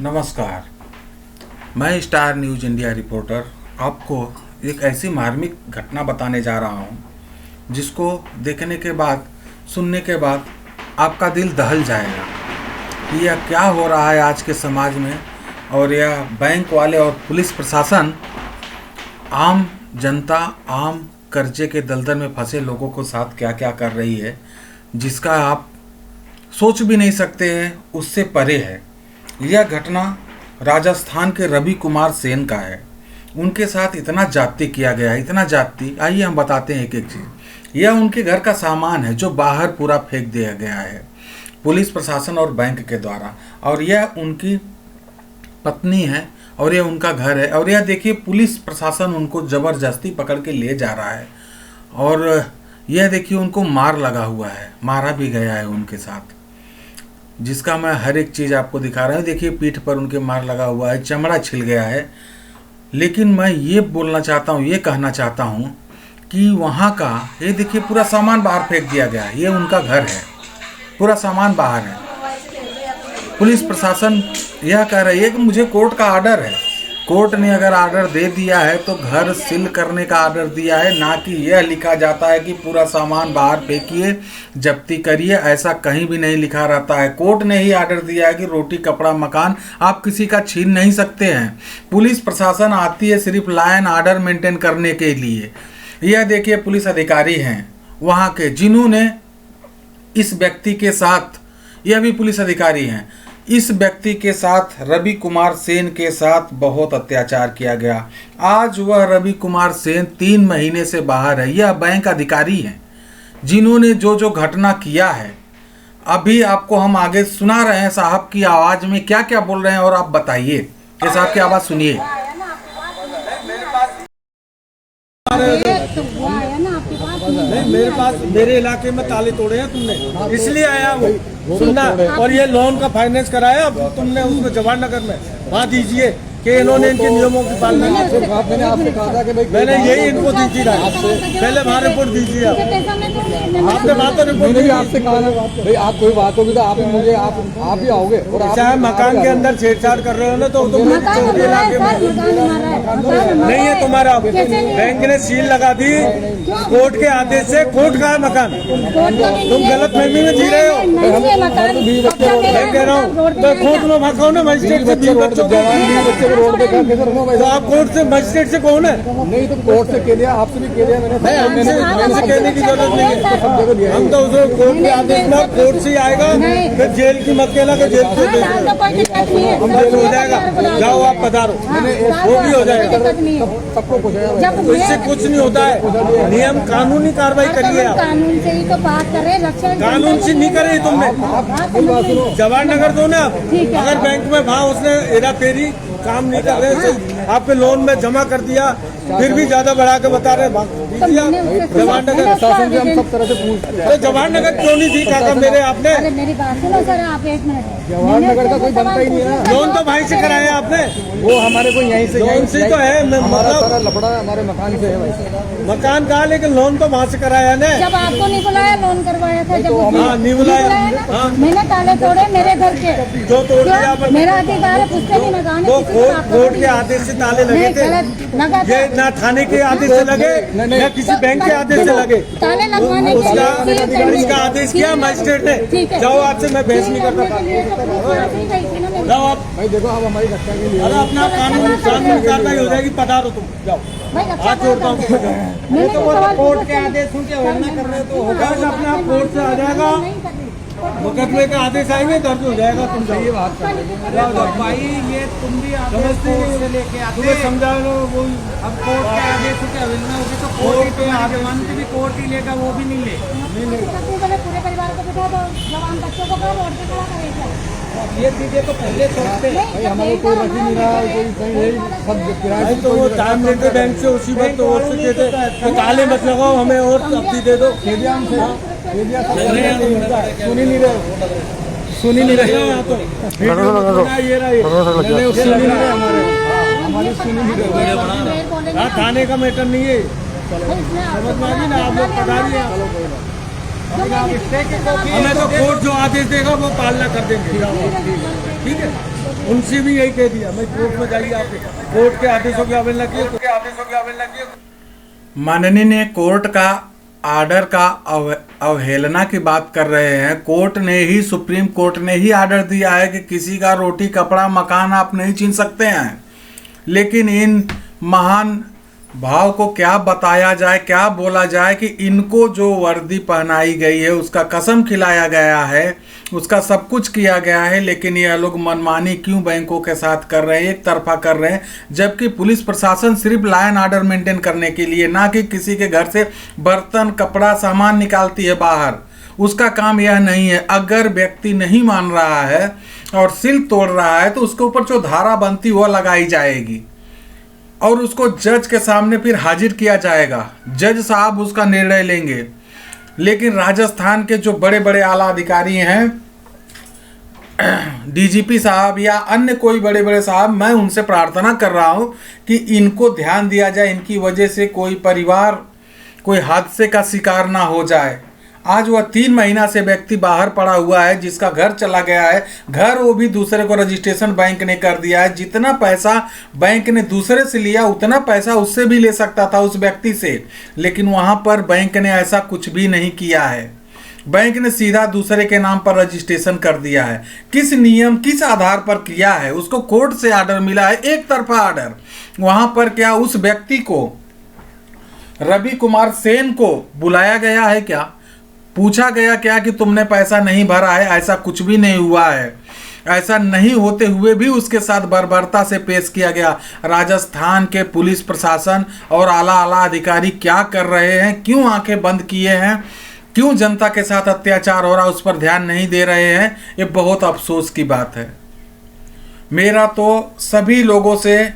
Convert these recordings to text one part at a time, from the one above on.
नमस्कार, मैं star news India reporter आपको एक ऐसी मार्मिक घटना बताने जा रहा हूं जिसको देखने के बाद, सुनने के बाद आपका दिल दहल जाएगा कि यह क्या हो रहा है आज के समाज में। और यह बैंक वाले और पुलिस प्रशासन आम जनता, आम कर्जे के दलदल में फंसे लोगों को साथ क्या क्या कर रही है, जिसका आप सोच भी नहीं सकते हैं, उससे परे है। यह घटना राजस्थान के रवि कुमार सेन का है। उनके साथ इतना जाति किया गया है, इतना जाति। आइए हम बताते हैं एक एक चीज़। यह उनके घर का सामान है जो बाहर पूरा फेंक दिया गया है पुलिस प्रशासन और बैंक के द्वारा। और यह उनकी पत्नी है और यह उनका घर है। और यह देखिए, पुलिस प्रशासन उनको ज़बरदस्ती पकड़ के ले जा रहा है। और यह देखिए, उनको मार लगा हुआ है, मारा भी गया है उनके साथ, जिसका मैं हर एक चीज़ आपको दिखा रहा हूँ। देखिए, पीठ पर उनके मार लगा हुआ है, चमड़ा छिल गया है। लेकिन मैं ये बोलना चाहता हूँ, ये कहना चाहता हूँ कि वहाँ का ये देखिए, पूरा सामान बाहर फेंक दिया गया है। ये उनका घर है, पूरा सामान बाहर है। पुलिस प्रशासन यह कह रही है कि मुझे कोर्ट का आर्डर है। कोर्ट ने अगर आर्डर दे दिया है तो घर सील करने का आर्डर दिया है, ना कि यह लिखा जाता है कि पूरा सामान बाहर फेंकिए, जब्ती करिए। ऐसा कहीं भी नहीं लिखा रहता है। कोर्ट ने ही आर्डर दिया है कि रोटी कपड़ा मकान आप किसी का छीन नहीं सकते हैं। पुलिस प्रशासन आती है सिर्फ लॉ एंड ऑर्डर मेंटेन करने के लिए। यह देखिए, पुलिस अधिकारी हैं वहाँ के, जिन्होंने इस व्यक्ति के साथ, यह भी पुलिस अधिकारी हैं, इस व्यक्ति के साथ, रवि कुमार सेन के साथ बहुत अत्याचार किया गया। आज वह रवि कुमार सेन 3 महीने से बाहर है। यह बैंक अधिकारी हैं जिन्होंने जो जो घटना किया है। अभी आपको हम आगे सुना रहे हैं साहब की आवाज़ में क्या क्या बोल रहे हैं, और आप बताइए। ये साहब की आवाज़ सुनिए। नहीं, मेरे पास, मेरे इलाके में ताले तोड़े हैं तुमने, इसलिए आया वो सुनना। और ये लोन का फाइनेंस कराया तुमने उसमें जवाहरनगर में, वहाँ दीजिए कि इन्होंने इनके नियमों की पालना की। मैंने आपसे कहा था कि भाई मैंने यही इनको दीजिए, पहले वहाँ रिपोर्ट दीजिए। आपने बात तो रिपोर्ट नहीं, आपसे कहा ना भाई, आप कोई बात होगी तो आप मुझे आप ही आओगे। और चाहे मकान के अंदर छेड़छाड़ कर रहे हो ना, तो इलाके में नहीं है तुम्हारा। बैंक ने सील लगा दी कोर्ट के आदेश से। कोर्ट का है मकान, तुम गलत फहमी में जी रहे हो। मैं कह रहा हूँ तो कोर्ट में भागो ना, मजिस्ट्रेट से 20 बच्चों को रोड पे तो आप कोर्ट से, मजिस्ट्रेट से कौन है? नहीं तो कोर्ट से कह दिया, आपसे भी कह दिया मैंने कहने की जरूरत नहीं है। हम तो उसे कोर्ट के आदेश में, कोर्ट से आएगा, फिर जेल की मत कहना कि जेल से हम जेल हो जाएगा। जाओ आप पधारो, वो भी हो जाएगा, सबको कुछ तो इससे कुछ नहीं होता है। नियम कानूनी कार्रवाई करिए आप। कानून से ही तो बात कर रहे, कानून से नहीं करे तुमने। जवाहरनगर दो ना, अगर बैंक में भाव उसने हेरा फेरी काम नहीं कर रहे, आपके लोन में जमा कर दिया, फिर भी ज्यादा बढ़ा के बता रहे जवाहरनगर शासन से हम सब तरह से पूछते हैं। तो जवाहरनगर क्यों नहीं दी काका मेरे आपने? मेरी बात सुनो सर, आप 1 मिनट। जवाहरनगर का कोई बनता ही नहीं है। लोन तो भाई से कराया आपने, वो हमारे को यहीं से तो है। मतलब लफड़ा हमारे मकान से है भाई। मकान कहा, लेकिन लोन तो वहाँ से कराया ना। जब आपको नहीं बुलाया, लोन करवाया था जब नहीं बुलाया, मैंने ताले तोड़े मेरे घर के, जो तोड़ दिया मेरा अधिकार है, पूछते नहीं मकान। कोर्ट के आदेश से ताले लगे थे, ये ना थाने के आदेश से लगे, ना किसी बैंक के आदेश से लगे। ताले लगवाने उसका आदेश किया मजिस्ट्रेट ने। जाओ, आपसे मैं बहस नहीं करता। जाओ आप भाई, देखो आप हमारी रक्षा के लिए, अरे अपना कानून कार्रवाई हो जाएगी, पधारो तुम, जाओ। हाथ जोड़ता हूँ। तो कोर्ट के आदेश की अवहेलना कर रहे हो तो होगा, अपना कोर्ट से आ जाएगा, मुकदमे का आदेश आएंगे, दर्ज हो जाएगा। तुम सही बात कर रहे हो भाई, ये तुम भी समझते लेके आते, तुम्हें समझा लो। वो अब कोर्ट के आदेश की अवहेलना होगी तो कोर्ट पे जवान भी कोर्ट ही लेगा, वो भी नहीं ले। पूरे परिवार को बिठा दो, जवान बच्चों को रोड पे खड़ा करेगा। ये चीजें तो पहले सोचते भाई, हमारे कोई रख ही नहीं रहा, कोई किराए तो वो टाइम लेते बैंक से, उसी वक्त और से कहते तो ताले मत लगाओ हमें और अवधि दे दो। सुन ही नहीं रहे, सुन ही नहीं रहे। यहाँ तो ये रहा, सुन ही नहीं रहे, हमारी सुन ही नहीं रहे। थाने का मैटर नहीं है, समझ में आ गई ना। आप लोग पधारिए, हमें तो कोर्ट जो आदेश देगा वो पालना कर देंगे। ठीक है। उनसे भी यही कह दिया, मैं कोर्ट में जाइए, आपके कोर्ट के आदेशों की अवहेलना की। माननीय ने कोर्ट का आर्डर का अवहेलना की बात कर रहे हैं। कोर्ट ने ही, सुप्रीम कोर्ट ने ही आर्डर दिया है कि किसी का रोटी कपड़ा मकान आप नहीं छीन सकते हैं। लेकिन इन महान भाव को क्या बताया जाए, क्या बोला जाए कि इनको जो वर्दी पहनाई गई है, उसका कसम खिलाया गया है, उसका सब कुछ किया गया है, लेकिन ये लोग मनमानी क्यों बैंकों के साथ कर रहे हैं, एक तरफा कर रहे हैं। जबकि पुलिस प्रशासन सिर्फ लॉ एंड ऑर्डर मेंटेन करने के लिए, ना कि किसी के घर से बर्तन कपड़ा सामान निकालती है बाहर, उसका काम यह नहीं है। अगर व्यक्ति नहीं मान रहा है और सिल तोड़ रहा है तो उसके ऊपर जो धारा बनती वो लगाई जाएगी और उसको जज के सामने फिर हाजिर किया जाएगा। जज साहब उसका निर्णय लेंगे। लेकिन राजस्थान के जो बड़े बड़े आला अधिकारी हैं, डीजीपी साहब या अन्य कोई बड़े बड़े साहब, मैं उनसे प्रार्थना कर रहा हूं कि इनको ध्यान दिया जाए, इनकी वजह से कोई परिवार कोई हादसे का शिकार ना हो जाए। आज वह 3 महीना से व्यक्ति बाहर पड़ा हुआ है, जिसका घर चला गया है, घर वो भी दूसरे को रजिस्ट्रेशन बैंक ने कर दिया है। जितना पैसा बैंक ने दूसरे से लिया उतना पैसा उससे भी ले सकता था, उस व्यक्ति से, लेकिन वहां पर बैंक ने ऐसा कुछ भी नहीं किया है। बैंक ने सीधा दूसरे के नाम पर रजिस्ट्रेशन कर दिया है। किस नियम, किस आधार पर किया है? उसको कोर्ट से आर्डर मिला है, एक तरफा आर्डर। वहां पर क्या उस व्यक्ति को, रवि कुमार सेन को बुलाया गया है क्या? पूछा गया क्या कि तुमने पैसा नहीं भरा है? ऐसा कुछ भी नहीं हुआ है। ऐसा नहीं होते हुए भी उसके साथ बर्बरता से पेश किया गया। राजस्थान के पुलिस प्रशासन और आला अधिकारी क्या कर रहे हैं? क्यों आंखें बंद किए हैं? क्यों जनता के साथ अत्याचार हो रहा है उस पर ध्यान नहीं दे रहे हैं? ये बहुत अफसोस की बात है। मेरा तो सभी लोगों से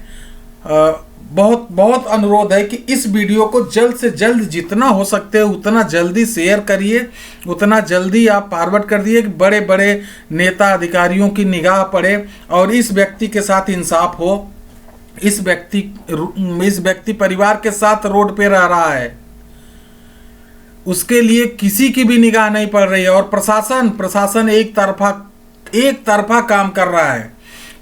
बहुत बहुत अनुरोध है कि इस वीडियो को जल्द से जल्द, जितना हो सकते हो उतना जल्दी शेयर करिए, उतना जल्दी आप फॉरवर्ड कर दिए कि बड़े बड़े नेता अधिकारियों की निगाह पड़े और इस व्यक्ति के साथ इंसाफ हो। इस व्यक्ति परिवार के साथ रोड पे रह रहा है, उसके लिए किसी की भी निगाह नहीं पड़ रही है। और प्रशासन एक तरफा काम कर रहा है।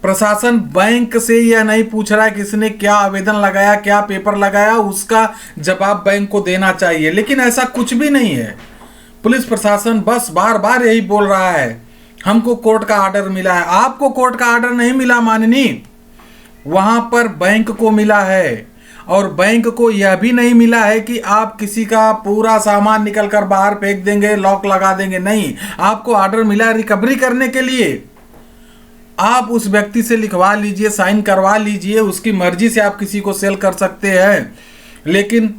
प्रशासन बैंक से यह नहीं पूछ रहा है कि इसने क्या आवेदन लगाया, क्या पेपर लगाया, उसका जवाब बैंक को देना चाहिए, लेकिन ऐसा कुछ भी नहीं है। पुलिस प्रशासन बस बार बार यही बोल रहा है, हमको कोर्ट का आर्डर मिला है। आपको कोर्ट का आर्डर नहीं मिला माननीय, वहां पर बैंक को मिला है। और बैंक को यह भी नहीं मिला है कि आप किसी का पूरा सामान निकल कर बाहर फेंक देंगे, लॉक लगा देंगे। नहीं, आपको आर्डर मिला है रिकवरी करने के लिए। आप उस व्यक्ति से लिखवा लीजिए, साइन करवा लीजिए, उसकी मर्जी से आप किसी को सेल कर सकते हैं। लेकिन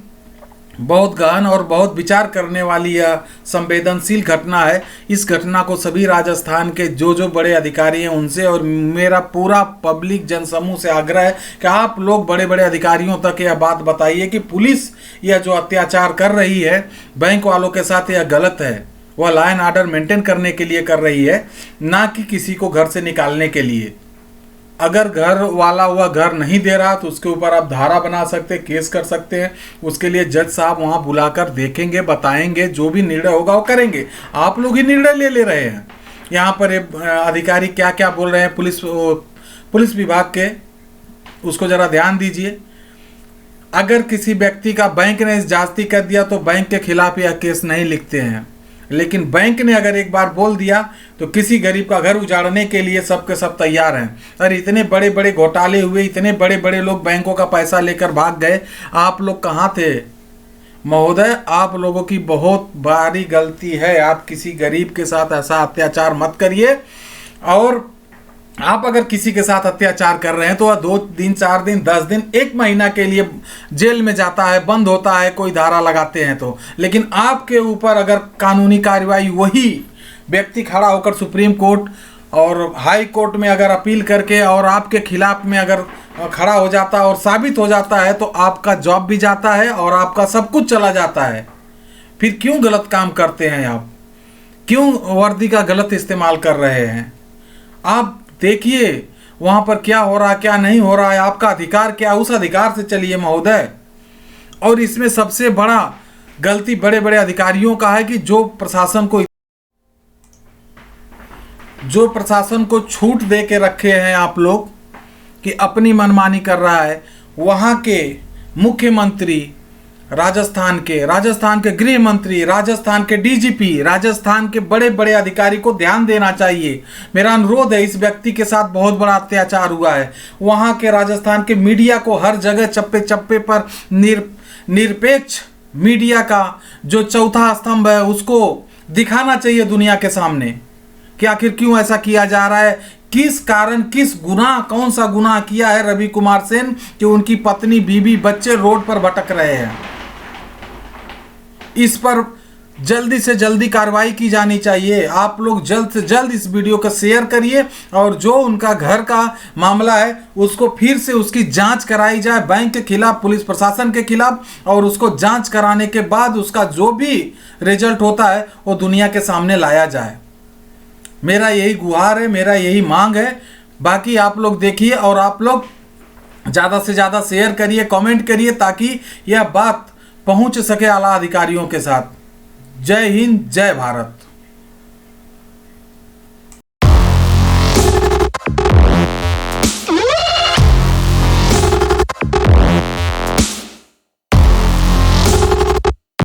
बहुत गहन और बहुत विचार करने वाली यह संवेदनशील घटना है। इस घटना को सभी राजस्थान के जो बड़े अधिकारी हैं उनसे और मेरा पूरा पब्लिक जनसमूह से आग्रह है कि आप लोग बड़े बड़े अधिकारियों तक यह बात बताइए कि पुलिस यह जो अत्याचार कर रही है बैंक वालों के साथ, यह गलत है। वह लॉ एंड ऑर्डर मेंटेन करने के लिए कर रही है, ना कि किसी को घर से निकालने के लिए। अगर घर वाला वह घर नहीं दे रहा तो उसके ऊपर आप धारा बना सकते, केस कर सकते हैं। उसके लिए जज साहब वहां बुलाकर देखेंगे, बताएंगे, जो भी निर्णय होगा वो करेंगे। आप लोग ही निर्णय ले रहे हैं। यहाँ पर अधिकारी क्या क्या बोल रहे हैं पुलिस विभाग के, उसको जरा ध्यान दीजिए। अगर किसी व्यक्ति का बैंक ने जास्ती कर दिया तो बैंक के खिलाफ यह केस नहीं लिखते हैं, लेकिन बैंक ने अगर एक बार बोल दिया तो किसी गरीब का घर उजाड़ने के लिए सब के सब तैयार हैं। और इतने बड़े बड़े घोटाले हुए, इतने बड़े बड़े लोग बैंकों का पैसा लेकर भाग गए, आप लोग कहाँ थे महोदय? आप लोगों की बहुत बड़ी गलती है। आप किसी गरीब के साथ ऐसा अत्याचार मत करिए। और आप अगर किसी के साथ अत्याचार कर रहे हैं तो वह 2 दिन, 4 दिन, 10 दिन, 1 महीना के लिए जेल में जाता है, बंद होता है, कोई धारा लगाते हैं तो। लेकिन आपके ऊपर अगर कानूनी कार्रवाई वही व्यक्ति खड़ा होकर सुप्रीम कोर्ट और हाई कोर्ट में अगर अपील करके और आपके खिलाफ में अगर खड़ा हो जाता है और साबित हो जाता है तो आपका जॉब भी जाता है और आपका सब कुछ चला जाता है। फिर क्यों गलत काम करते हैं आप? क्यों वर्दी का गलत इस्तेमाल कर रहे हैं? आप देखिए वहां पर क्या हो रहा है, क्या नहीं हो रहा है। आपका अधिकार क्या, उस अधिकार से चलिए महोदय। और इसमें सबसे बड़ा गलती बड़े बड़े अधिकारियों का है कि जो जो प्रशासन को छूट दे के रखे हैं आप लोग कि अपनी मनमानी कर रहा है, वहाँ के मुख्यमंत्री राजस्थान के गृह मंत्री, राजस्थान के डीजीपी, राजस्थान के बड़े बड़े अधिकारी को ध्यान देना चाहिए। मेरा अनुरोध है, इस व्यक्ति के साथ बहुत बड़ा अत्याचार हुआ है। वहाँ के राजस्थान के मीडिया को हर जगह चप्पे चप्पे पर निरपेक्ष मीडिया का जो चौथा स्तंभ है उसको दिखाना चाहिए दुनिया के सामने कि आखिर क्यों ऐसा किया जा रहा है, किस कारण, किस गुनाह, कौन सा गुनाह किया है रवि कुमार सेन कि उनकी पत्नी, बीवी, बच्चे रोड पर भटक रहे हैं। इस पर जल्दी से जल्दी कार्रवाई की जानी चाहिए। आप लोग जल्द से जल्द इस वीडियो को शेयर करिए और जो उनका घर का मामला है उसको फिर से उसकी जांच कराई जाए बैंक के खिलाफ, पुलिस प्रशासन के खिलाफ, और उसको जांच कराने के बाद उसका जो भी रिजल्ट होता है वो दुनिया के सामने लाया जाए। मेरा यही गुहार है, मेरा यही मांग है। बाकी आप लोग देखिए और आप लोग ज़्यादा से ज़्यादा शेयर करिए, कमेंट करिए ताकि यह बात पहुंच सके आला अधिकारियों के साथ। जय हिंद, जय भारत।